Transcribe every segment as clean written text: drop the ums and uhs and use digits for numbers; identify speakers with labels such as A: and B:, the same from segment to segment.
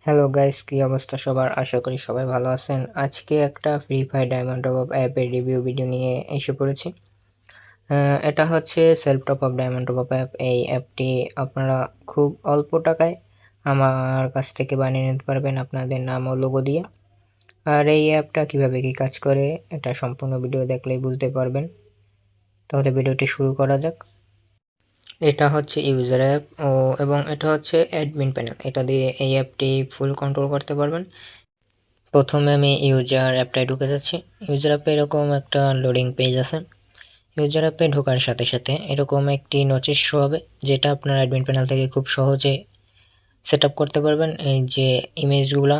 A: Hello guys, কি অবস্থা সবার? আশা করি সবাই ভালো আছেন। আজকে একটা free fire diamond top up অ্যাপের রিভিউ ভিডিও নিয়ে এসে পড়েছি। এটা হচ্ছে self top up diamond top up app. এই অ্যাপটি আপনারা খুব অল্প টাকায় আমার কাছ থেকে বানিয়ে নিতে পারবেন আপনাদের নাম ও লোগো দিয়ে। আর এই অ্যাপটা কিভাবে কি কাজ করে এটা সম্পূর্ণ ভিডিও দেখলেই বুঝতে পারবেন। তাহলে ভিডিওটি শুরু করা যাক। এটা হচ্ছে ইউজার অ্যাপ এবং এটা হচ্ছে অ্যাডমিন প্যানেল। এটা দিয়ে এই অ্যাপটি ফুল কন্ট্রোল করতে পারবেন। প্রথমে আমি ইউজার অ্যাপটায় ঢুকে যাচ্ছি। ইউজার অ্যাপে এরকম একটা লোডিং পেজ আছে। ইউজার অ্যাপে ঢোকার সাথে সাথে এরকম একটি নোটিশ শো হবে, যেটা আপনার অ্যাডমিন প্যানেল থেকে খুব সহজে সেট আপ করতে পারবেন। এই যে ইমেজগুলা,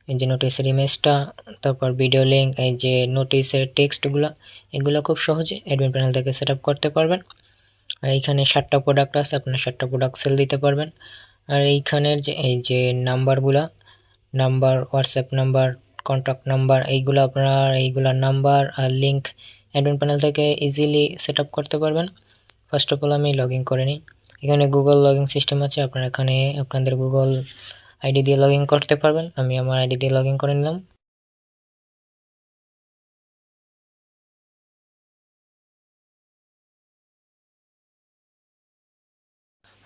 A: এই যে নোটিসের ইমেজটা, তারপর ভিডিও লিঙ্ক, এই যে নোটিসের টেক্সটগুলো, এগুলো খুব সহজে অ্যাডমিন প্যানেল থেকে সেট আপ করতে পারবেন। আর এইখানে 7টা প্রোডাক্ট আছে, আপনার 7টা প্রোডাক্ট সেল দিতে পারবেন। আর এইখানের যে এই যে নাম্বারগুলা, number, WhatsApp number, contact number, এইগুলার নাম্বার আর লিঙ্ক অ্যাডমিন প্যানেল থেকে ইজিলি সেট আপ করতে পারবেন। ফার্স্ট অফ অল আমি লগ ইন করে নিই। এখানে গুগল লগ ইন সিস্টেম আছে, আপনারা এখানে আপনাদের গুগল আইডি দিয়ে লগ ইন করতে পারবেন। আমি আমার আইডি দিয়ে লগ ইন করে নিলাম।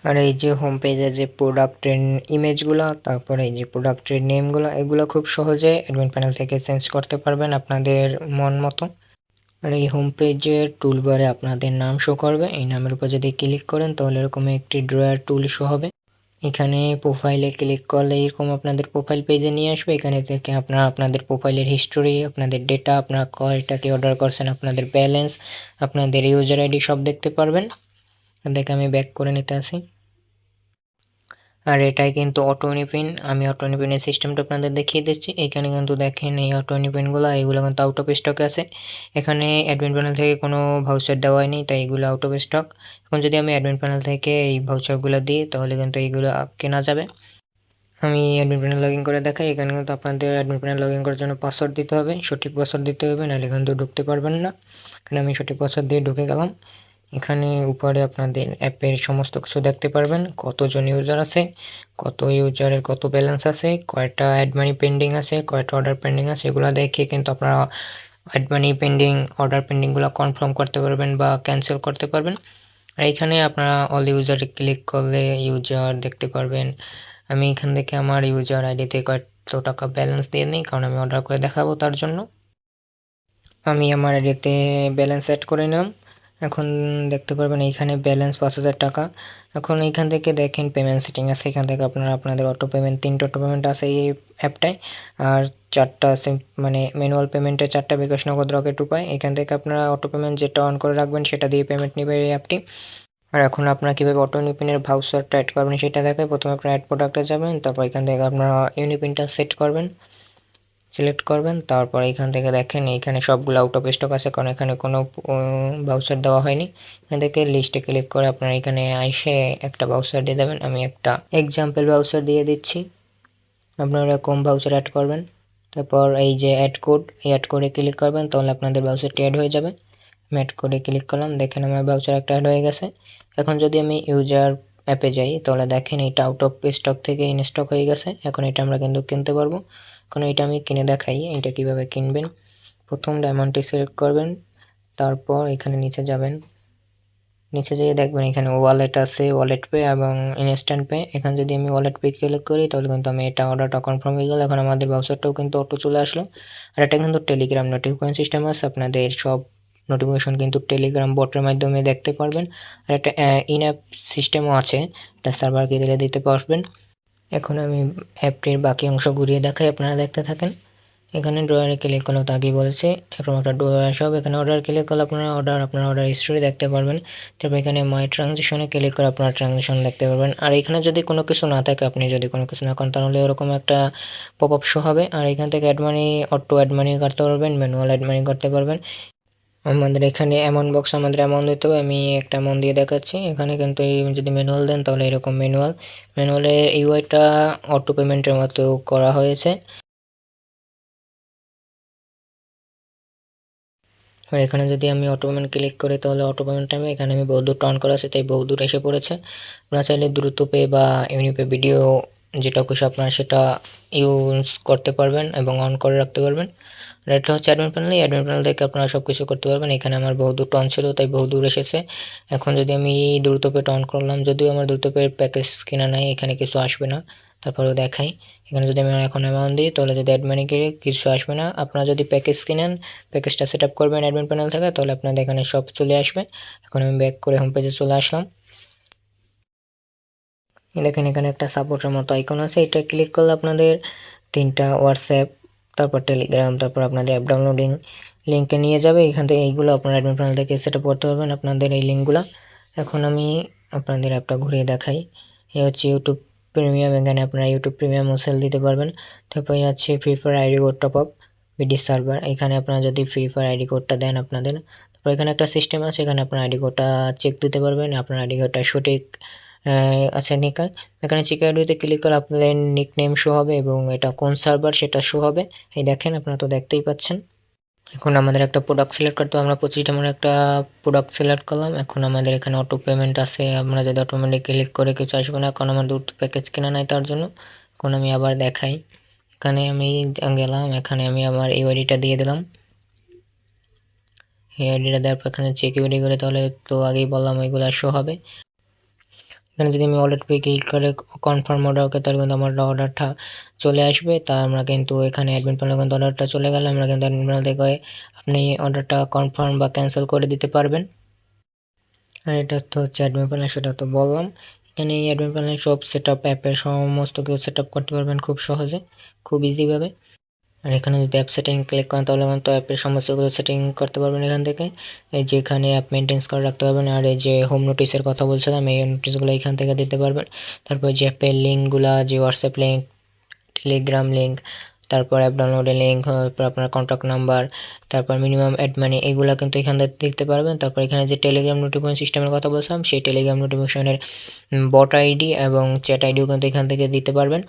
A: আর এই যে হোম পেজের যে প্রোডাক্টের ইমেজগুলো, তারপরে এই যে প্রোডাক্টের নেমগুলো, এগুলো খুব সহজে অ্যাডমিন প্যানেল থেকে চেঞ্জ করতে পারবেন আপনাদের মন মতো। আর এই হোম পেজের টুলবারে আপনাদের নাম শো করবে। এই নামের উপর যদি ক্লিক করেন তাহলে এরকম একটি ড্রয়ার টুল শো হবে। এখানে প্রোফাইলে ক্লিক করলে এরকম আপনাদের প্রোফাইল পেজে নিয়ে আসবে। এখানে থেকে আপনারা আপনাদের প্রোফাইলের হিস্টোরি, আপনাদের ডেটা, আপনারা কয়টাকে অর্ডার করছেন, আপনাদের ব্যালেন্স, আপনাদের ইউজার আইডি সব দেখতে পারবেন। দেখে আমি ব্যাক করে নিতে আসি। আর এটাই কিন্তু অটো নিপিন। আমি অটো নিপিনের সিস্টেমটা আপনাদের দেখিয়ে দিচ্ছি। এখানে কিন্তু দেখেন এই অটো নিপিনগুলো, এগুলো কিন্তু আউট অফ স্টকে আছে। এখানে অ্যাডমিন প্যানেল থেকে কোনো ভাউচার দেওয়া হয়নি, তাই এগুলো আউট অফ স্টক। এখন যদি আমি অ্যাডমিন প্যানেল থেকে এই ভাউচারগুলো দিই তাহলে কিন্তু এইগুলো কেনা যাবে। আমি অ্যাডমিন প্যানেল লগ ইন করে দেখাই। এখানে কিন্তু আপনাদের অ্যাডমিন প্যানেল লগ ইন করার জন্য পাসওয়ার্ড দিতে হবে, সঠিক পাসওয়ার্ড দিতে হবে, নাহলে কিন্তু ঢুকতে পারবেন না। এখানে আমি সঠিক পাসওয়ার্ড দিয়ে ঢুকে গেলাম। এখানে উপরে আপনাদের অ্যাপের সমস্ত কিছু দেখতে পারবেন, কতজন ইউজার আছে, কত ইউজারের কত ব্যালেন্স আছে, কয়টা অ্যাড মানি পেন্ডিং আছে, কয়টা অর্ডার পেন্ডিং আছে, এগুলো দেখে কিন্তু আপনারা অ্যাড মানি পেন্ডিং, অর্ডার পেন্ডিংগুলো কনফার্ম করতে পারবেন বা ক্যান্সেল করতে পারবেন। আর এইখানে আপনারা অল ইউজারে ক্লিক করলে ইউজার দেখতে পারবেন। আমি এখান থেকে আমার ইউজার আইডিতে কত টাকা ব্যালেন্স দিয়ে নিই, কারণ আমি অর্ডার করে দেখাবো তার জন্য। আমি আমার আইডিতে ব্যালেন্স অ্যাড করে নিলাম। এখন দেখতে পারবেন এইখানে ব্যালেন্স 5,000 টাকা। এখন এইখান থেকে দেখেন পেমেন্ট সেটিং আছে, এখান থেকে আপনারা আপনাদের অটো পেমেন্ট, 3টা অটো পেমেন্ট আছে এই অ্যাপটায়। আর 4টা আছে, মানে ম্যানুয়াল পেমেন্টে 4টা বিকাশ, নগদ, রকেট উপায়। এখান থেকে আপনারা অটো পেমেন্ট যেটা অন করে রাখবেন সেটা দিয়ে পেমেন্ট নেবে এই অ্যাপটি। আর এখন আপনারা কীভাবে অটো ইউনিপিনের ভাউচারটা অ্যাড করবেন সেটা দেখায়। প্রথমে আপনারা অ্যাড প্রোডাক্টে যাবেন, তারপর এখান থেকে আপনারা ইউনিপিনটা সেট করবেন, সিলেক্ট করবেন। তারপর এখান থেকে দেখেন এইখানে সবগুলো আউট অফ স্টক আছে, কারণ এখানে কোনো ভাউচার দেওয়া হয়নি। এখান থেকে লিস্টে ক্লিক করে আপনারা এখানে এসে একটা ভাউচার দিয়ে দেবেন। আমি একটা এক্সাম্পল ভাউচার দিয়ে দিচ্ছি, আপনারা এরকম ভাউচার অ্যাড করবেন। তারপর এই যে অ্যাড কোড, এই অ্যাড কোডে ক্লিক করবেন, তাহলে আপনাদের ভাউচারটি অ্যাড হয়ে যাবে। আমি অ্যাড কোডে ক্লিক করলাম, দেখেন আমার ভাউচার একটা অ্যাড হয়ে গেছে। এখন যদি আমি ইউজার অ্যাপে যাই তাহলে দেখেন এটা আউট অফ স্টক থেকে ইন স্টক হয়ে গেছে। এখন এটা আমরা কিন্তু কিনতে পারবো। এখন এটা আমি কিনে দেখাই এটা কিভাবে কিনবেন। প্রথম ডায়মন্ডটি সিলেক্ট করবেন, তারপর এখানে নিচে যাবেন। নিচে যেয়ে দেখবেন এখানে ওয়ালেট আছে, ওয়ালেট পে এবং ইনস্ট্যান্ট পে। এখানে যদি আমি ওয়ালেট পে ক্লিক করি তাহলে কিন্তু আমি এটা অর্ডারটা কনফার্ম হয়ে গেল। এখন আমাদের ভাউচারটাও কিন্তু অটো চলে আসলো। আর এটা কিন্তু টেলিগ্রাম নোটিফিকেশন সিস্টেম আছে, আপনাদের সব নোটিফিকেশন কিন্তু টেলিগ্রাম বটের মাধ্যমে দেখতে পারবেন। আর একটা ইন অ্যাপ সিস্টেমও আছে, এটা সার্ভারকে দিলে দিতে পারবেন। এখন আমি অ্যাপটির বাকি অংশ ঘুরিয়ে দেখাই, আপনারা দেখতে থাকেন। এখানে ড্রয়ারে ক্লিক করলে তো আগেই বলেছে এরকম একটা ড্রয়ার সব। এখানে অর্ডার ক্লিক করলে আপনারা আপনার অর্ডার হিস্ট্রি দেখতে পারবেন। তারপর এখানে মাই ট্রানজেকশনে ক্লিক করে আপনার ট্রানজেকশন দেখতে পারবেন। আর এখানে যদি কোনো কিছু না থাকে, আপনি যদি কোনো কিছু না করেন, তাহলে এরকম একটা পপ আপ শো হবে। আর এখান থেকে add money, auto add money করতে পারবেন, ম্যানুয়াল অ্যাড মানি করতে পারবেন। আমাদের এখানে অ্যামাউন্ট বক্স, আমাদের অ্যামাউন্ট দিতে হবে। আমি একটা অ্যামাউন্ট দিয়ে দেখাচ্ছি। এখানে কিন্তু এই যদি ম্যানুয়াল দেন তাহলে এরকম ম্যানুয়ালের ইউআইটা অটো পেমেন্টের মতো করা হয়েছে। আর এখানে যদি আমি অটো পেমেন্ট ক্লিক করি তাহলে অটো পেমেন্ট টাইমে এখানে আমি বহুদূর অন করা আছে, তাই বহুদূর এসে পড়েছে। আপনারা চাইলে দ্রুত পে বা ইউনিপে ভিডিও যেটা খুশি আপনারা সেটা ইউজ করতে পারবেন এবং অন করে রাখতে পারবেন। আর এটা হচ্ছে অ্যাডমিন প্যানেল। এই অ্যাডমিন প্যানেল থেকে আপনারা সব কিছু করতে পারবেন। এখানে আমার বহুদূর অন ছিল, তাই বহুদূর এসেছে। এখন যদি আমি দ্রুতপেটা অন করলাম, যদিও আমার দ্রুতপের প্যাকেজ কেনা নাই, এখানে কিছু আসবে না। তারপরেও দেখাই, এখানে যদি আমি এখন অ্যামাউন্ট দিই তাহলে যদি অ্যাডমিনে গিয়ে কিছু আসবে না। আপনারা যদি প্যাকেজ কিনেন, প্যাকেজটা সেট আপ করবেন অ্যাডমিন প্যানেল থেকে, তাহলে আপনাদের এখানে সব চলে আসবে। এখন আমি ব্যাক করে হোম পেজে চলে আসলাম। দেখেন এখানে একটা সাপোর্টের মতো আইকন আছে, এটা ক্লিক করলে আপনাদের 3টা হোয়াটসঅ্যাপ, তারপর টেলিগ্রাম, তারপর আপনাদের অ্যাপ ডাউনলোডিং লিঙ্কে নিয়ে যাবে। এখান থেকে এইগুলো আপনার অ্যাডমিন প্যানেল থেকে সেট আপ করতে পারবেন আপনাদের এই লিঙ্কগুলো। এখন আমি আপনাদের অ্যাপটা ঘুরিয়ে দেখাই। এই হচ্ছে ইউটিউব প্রিমিয়াম, এখানে আপনারা ইউটিউব প্রিমিয়ামও সেল দিতে পারবেন। তারপরে আছে free fire ID code top up BD server, এখানে আপনারা যদি ফ্রি ফায়ার আইডি কোডটা দেন আপনাদের, তারপর এখানে একটা সিস্টেম আছে, এখানে আপনার আইডি কোডটা চেক দিতে পারবেন, আপনার আইডি কোডটা সঠিক আছে নিকা। এখানে চেক আইডিতে ক্লিক করে আপনাদের নিক নেম শো হবে এবং এটা কোন সার্ভার সেটা শো হবে। এই দেখেন, আপনারা তো দেখতেই পাচ্ছেন। এখন আমাদের একটা প্রোডাক্ট সিলেক্ট করতে হবে, আমরা 25টা মানে একটা প্রোডাক্ট সিলেক্ট করলাম। এখন আমাদের এখানে অটো পেমেন্ট আছে, আমরা যদি অটোমেটিক ক্লিক করে কিছু আসবে না, কারণ আমার দুটো প্যাকেজ কেনা নাই তার জন্য। এখন আমি আবার দেখাই, এখানে আমি গেলাম, এখানে আমি আমার ইউআইডিটা দিয়ে দিলাম। এই আইডিটা দেওয়ার পর এখানে চেক ইউআইডি করে, তাহলে তো আগেই বললাম ওইগুলো শো হবে। এখানে যদি আমি ওয়ালেট পে ক্লিক করে কনফার্ম অর্ডার করি, তাহলে কিন্তু আমার অর্ডারটা চলে আসবে। তা আমরা কিন্তু এখানে অ্যাডমিন প্যানেলে কিন্তু অর্ডারটা চলে গেলে আমরা কিন্তু অ্যাডমিন প্যানেল থেকে আপনি অর্ডারটা কনফার্ম বা ক্যান্সেল করে দিতে পারবেন। আর এটা তো হচ্ছে অ্যাডমিন প্যানেল, সেটা তো বললাম। এখানে এই অ্যাডমিন প্যানেল সব সেট আপ, অ্যাপের সমস্ত কিছু সেট আপ করতে পারবেন খুব সহজে, খুব ইজিভাবে। আর এখানে যদি অ্যাপ সেটিং ক্লিক করেন তাহলে কিন্তু অ্যাপের সমস্ত কিছু সেটিং করতে পারবেন এখান থেকে। এই যে এখানে অ্যাপ মেনটেন্স করে রাখতে পারবেন। আর এই যে হোম নোটিসের কথা বলছিলাম, এই নোটিসগুলো এখান থেকে দিতে পারবেন। তারপর যে অ্যাপের লিঙ্কগুলো, যে হোয়াটসঅ্যাপ লিঙ্ক, টেলিগ্রাম লিঙ্ক, তারপর অ্যাপ ডাউনলোডের লিঙ্ক, তারপর আপনার কন্ট্যাক্ট নাম্বার, তারপর মিনিমাম অ্যাড মানি, এগুলো কিন্তু এখান থেকে দেখতে পারবেন। তারপর এখানে যে টেলিগ্রাম নোটিফিকেশন সিস্টেমের কথা বলছিলাম, সেই টেলিগ্রাম নোটিফিকেশনের বট আইডি এবং চ্যাট আইডিও কিন্তু এখান থেকে দিতে পারবেন।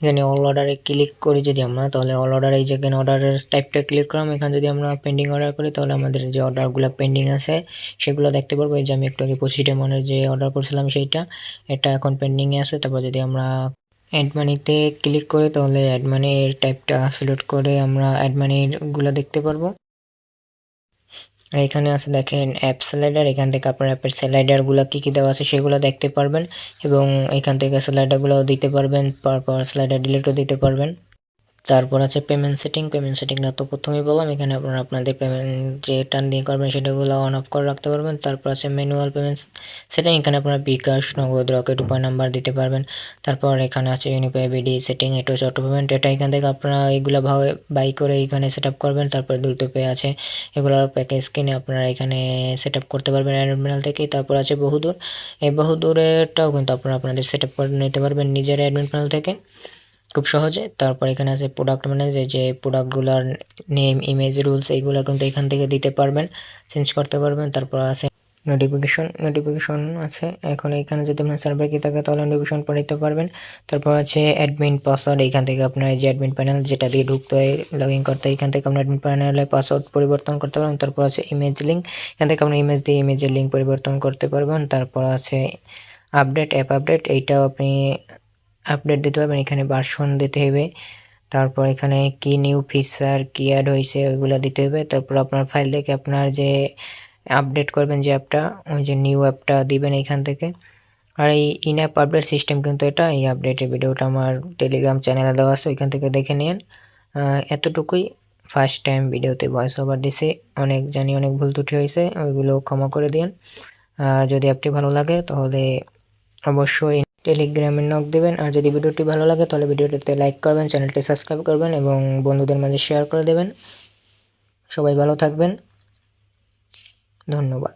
A: এখানে অল অর্ডারে ক্লিক করি যদি আমরা, তাহলে অল অর্ডারে এই যেখানে অর্ডারের টাইপটা ক্লিক করলাম, এখানে যদি আমরা পেন্ডিং অর্ডার করি তাহলে আমাদের যে অর্ডারগুলো পেন্ডিং আছে সেগুলো দেখতে পারবো। এই যে আমি একটু আগে 25টা মনের যে অর্ডার করছিলাম সেইটা, এটা এখন পেন্ডিংয়ে আছে। তারপর যদি আমরা অ্যাড মানিতে ক্লিক করি তাহলে অ্যাড মানির টাইপটা সিলেক্ট করে আমরা অ্যাড মানিগুলো দেখতে পারবো। আর এখানে আছে দেখেন অ্যাপ স্লাইডার, এখান থেকে আপনার অ্যাপের স্লাইডারগুলো কী কী দেওয়া আছে সেগুলো দেখতে পারবেন এবং এখান থেকে স্লাইডারগুলোও দিতে পারবেন, পর স্লাইডার ডিলিটও দিতে পারবেন। তারপর আছে পেমেন্ট সেটিং, পেমেন্ট সেটিংটা তো প্রথমেই বললাম, এখানে আপনারা আপনাদের পেমেন্ট যেটা দিয়ে করবেন সেটাগুলো অন অফ করে রাখতে পারবেন। তারপর আছে ম্যানুয়াল পেমেন্ট সেটিং, এখানে আপনারা বিকাশ, নগদ, রকেট, উপায় নাম্বার দিতে পারবেন। তারপর এখানে আছে ইউনিফাই বিডি সেটিং, এটা হচ্ছে অটো পেমেন্ট, এটা এখান থেকে আপনারা এইগুলো বাই করে এখানে সেট আপ করবেন। তারপর দ্রুত পে আছে, এগুলো প্যাকেজ কিনে আপনারা এখানে সেট আপ করতে পারবেন অ্যাডমিনাল থেকে। তারপর আছে বহুদূর, এই বহুদূরেরটাও কিন্তু আপনারা আপনাদের সেট আপ করে নিতে পারবেন নিজের অ্যাডমিন প্যানেল থেকে খুব সহজে। তারপর এখানে আছে প্রোডাক্ট ম্যানেজার, যে প্রোডাক্টগুলোর নেম, ইমেজ, রুলস এইগুলো কিন্তু এখান থেকে দিতে পারবেন, চেঞ্জ করতে পারবেন। তারপর আছে নোটিফিকেশন আছে, এখন এখানে যদি আপনার সার্ভার কি থাকে তাহলে নোটিফিকেশন পাঠাতে পারবেন। তারপর আছে অ্যাডমিন পাসওয়ার্ড, এখান থেকে আপনার যে অ্যাডমিন প্যানেল যেটা দিয়ে ঢুকতে হয় লগ ইন করতে, এখান থেকে আপনার অ্যাডমিন প্যানেলের পাসওয়ার্ড পরিবর্তন করতে পারবেন। তারপর আছে ইমেজ লিঙ্ক, এখান থেকে আপনার ইমেজ দিয়ে ইমেজের লিঙ্ক পরিবর্তন করতে পারবেন। তারপর আছে আপডেট, অ্যাপ আপডেট, এইটাও আপনি আপডেট দিতে পারবেন, এখানে ভার্সন দিতে হবে। তারপর এখানে কি নিউ ফিচার কি অ্যাড হয়েছে ওইগুলো দিতে হবে। তারপর আপনার ফাইল থেকে আপনার যে আপডেট করবেন যে অ্যাপটা, ওই যে নিউ অ্যাপটা দিবেন এইখান থেকে। আর এই ইন অ্যাপ আপডেট সিস্টেম কিন্তু এটা, এই আপডেটের ভিডিওটা আমার টেলিগ্রাম চ্যানেলে দেওয়া আছে, ওইখান থেকে দেখে নিন। এতটুকুই, ফার্স্ট টাইম ভিডিওতে ভয়েস ওভার দিছি, অনেক ভুল ত্রুটি হয়েছে, ওইগুলো ক্ষমা করে দিন। যদি অ্যাপটি ভালো লাগে তাহলে অবশ্যই টেলিগ্রামে নক দেবেন। আর যদি ভিডিওটি ভালো লাগে তাহলে ভিডিওটিতে লাইক করবেন, চ্যানেলটি সাবস্ক্রাইব করবেন এবং বন্ধুদের মাঝে শেয়ার করে দেবেন। সবাই ভালো থাকবেন, ধন্যবাদ।